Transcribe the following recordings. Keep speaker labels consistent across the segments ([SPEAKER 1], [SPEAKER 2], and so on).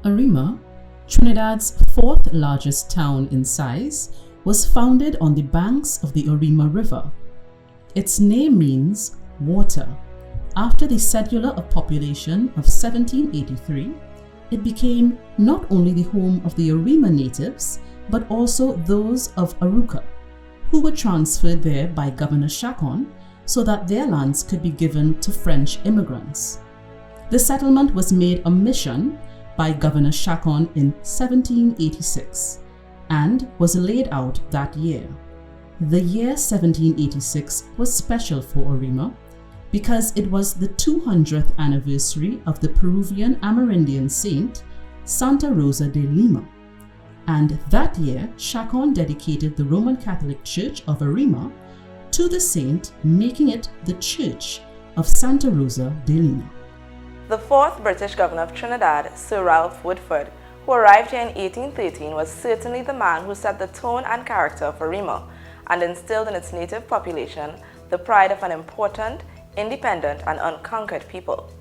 [SPEAKER 1] Arima, Trinidad's fourth largest town in size, was founded on the banks of the Arima River. Its name means water. After the cedula of population of 1783, it became not only the home of the Arima natives, but also those of Aruca, who were transferred there by Governor Chacon so that their lands could be given to French immigrants. The settlement was made a mission by Governor Chacon in 1786 and was laid out that year. The year 1786 was special for Arima because it was the 200th anniversary of the Peruvian Amerindian saint Santa Rosa de Lima. And that year, Chacon dedicated the Roman Catholic Church of Arima to the saint, making it the Church of Santa Rosa de Lima.
[SPEAKER 2] The fourth British governor of Trinidad, Sir Ralph Woodford, who arrived here in 1813, was certainly the man who set the tone and character of Arima and instilled in its native population the pride of an important, independent, and unconquered people.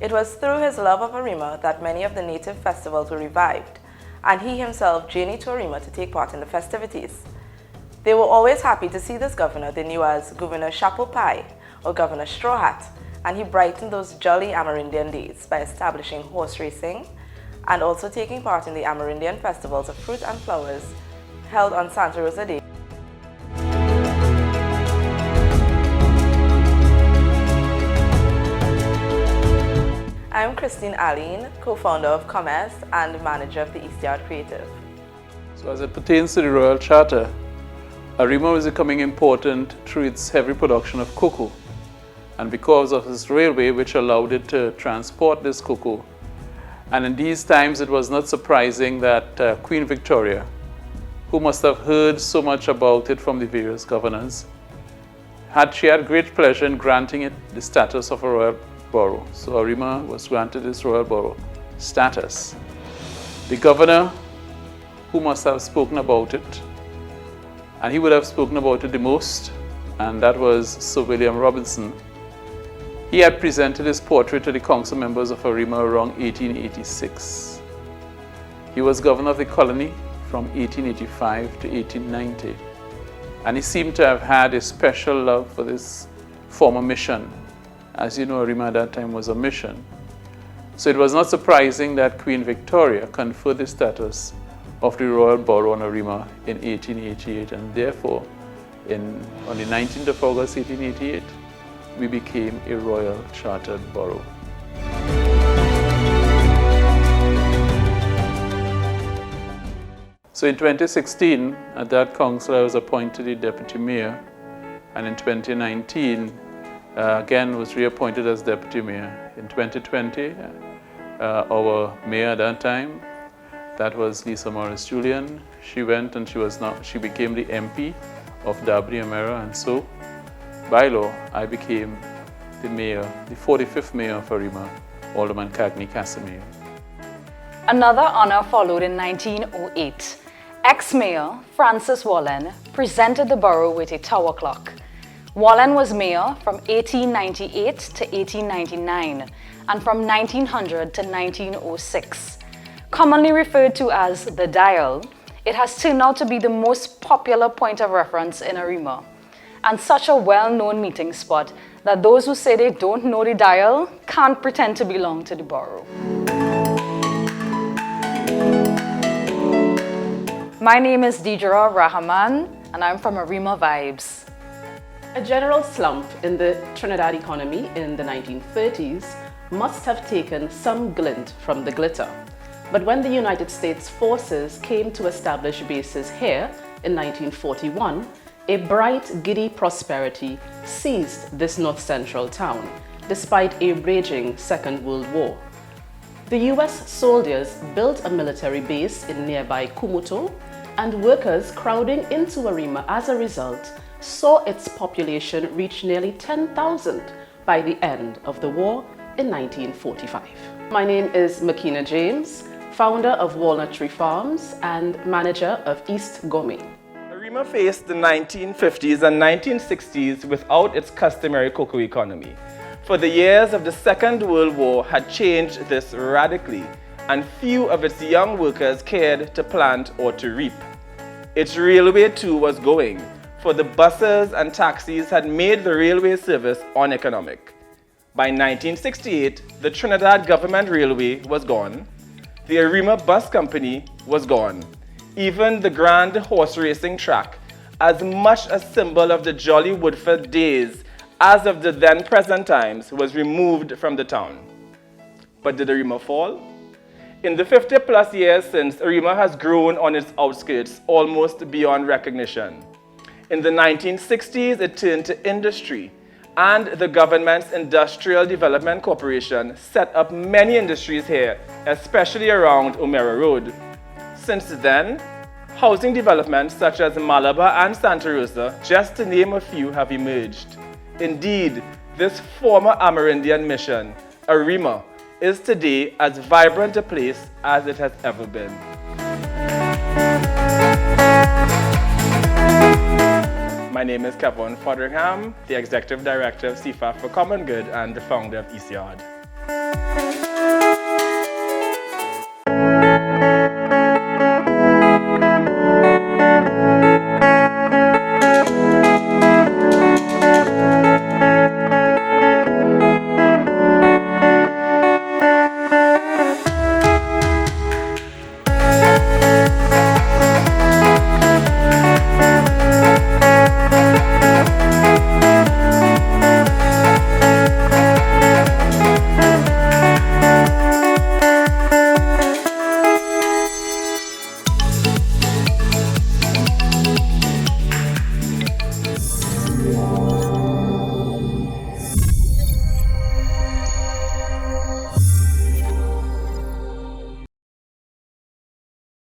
[SPEAKER 2] It was through his love of Arima that many of the native festivals were revived, and he himself journeyed to Arima to take part in the festivities. They were always happy to see this governor they knew as Governor Chapeau Pie or Governor Straw Hat, and he brightened those jolly Amerindian days by establishing horse racing and also taking part in the Amerindian festivals of fruit and flowers held on Santa Rosa Day. I'm Crystine Alleyne, co-founder of Commerce and manager of the East Yard Creative.
[SPEAKER 3] So as it pertains to the Royal Charter, Arima is becoming important through its heavy production of cocoa, and because of this railway which allowed it to transport this cocoa. And in these times it was not surprising that Queen Victoria, who must have heard so much about it from the various governors, she had great pleasure in granting it the status of a royal borough. So Arima was granted this royal borough status. The governor, who must have spoken about it, and he would have spoken about it the most, and that was Sir William Robinson. He had presented his portrait to the council members of Arima around 1886. He was governor of the colony from 1885 to 1890, and he seemed to have had a special love for this former mission. As you know, Arima at that time was a mission. So it was not surprising that Queen Victoria conferred the status of the royal borough on Arima in 1888, and therefore on the 19th of August 1888, we became a royal chartered borough. So in 2016, at that council, I was appointed the deputy mayor, and in 2019, again was reappointed as deputy mayor. In 2020, our mayor at that time, that was Lisa Morris Julian. She went and she became the MP of Darby Amera, and so by law, I became the mayor, the 45th mayor of Arima, Alderman Cagney Casimir.
[SPEAKER 4] Another honor followed in 1908. Ex-mayor Francis Wallen presented the borough with a tower clock. Wallen was mayor from 1898 to 1899 and from 1900 to 1906. Commonly referred to as the Dial, it has turned out to be the most popular point of reference in Arima, and such a well-known meeting spot that those who say they don't know the Dial can't pretend to belong to the borough. My name is Deidre Rahaman, and I'm from Arima Vibes.
[SPEAKER 1] A general slump in the Trinidad economy in the 1930s must have taken some glint from the glitter. But when the United States forces came to establish bases here in 1941, a bright, giddy prosperity seized this north-central town, despite a raging Second World War. The US soldiers built a military base in nearby Kumuto, and workers crowding into Arima as a result saw its population reach nearly 10,000 by the end of the war in 1945. My name is Makeena James, founder of Walnut Tree Farms and manager of East Gourmet.
[SPEAKER 5] Arima faced the 1950s and 1960s without its customary cocoa economy. For the years of the Second World War had changed this radically, and few of its young workers cared to plant or to reap. Its railway too was going, for the buses and taxis had made the railway service uneconomic. By 1968, the Trinidad Government Railway was gone, the Arima Bus Company was gone, even the grand horse racing track, as much a symbol of the jolly Woodford days as of the then present times, was removed from the town. But did Arima fall? In the 50 plus years since, Arima has grown on its outskirts almost beyond recognition. In the 1960s, it turned to industry, and the government's Industrial Development Corporation set up many industries here, especially around O'Meara Road. Since then, housing developments such as Malabar and Santa Rosa, just to name a few, have emerged. Indeed, this former Amerindian mission, Arima, is today as vibrant a place as it has ever been. My name is Kevon Foderingham, the Executive Director of CFAFF for Common Good and the founder of East Yard.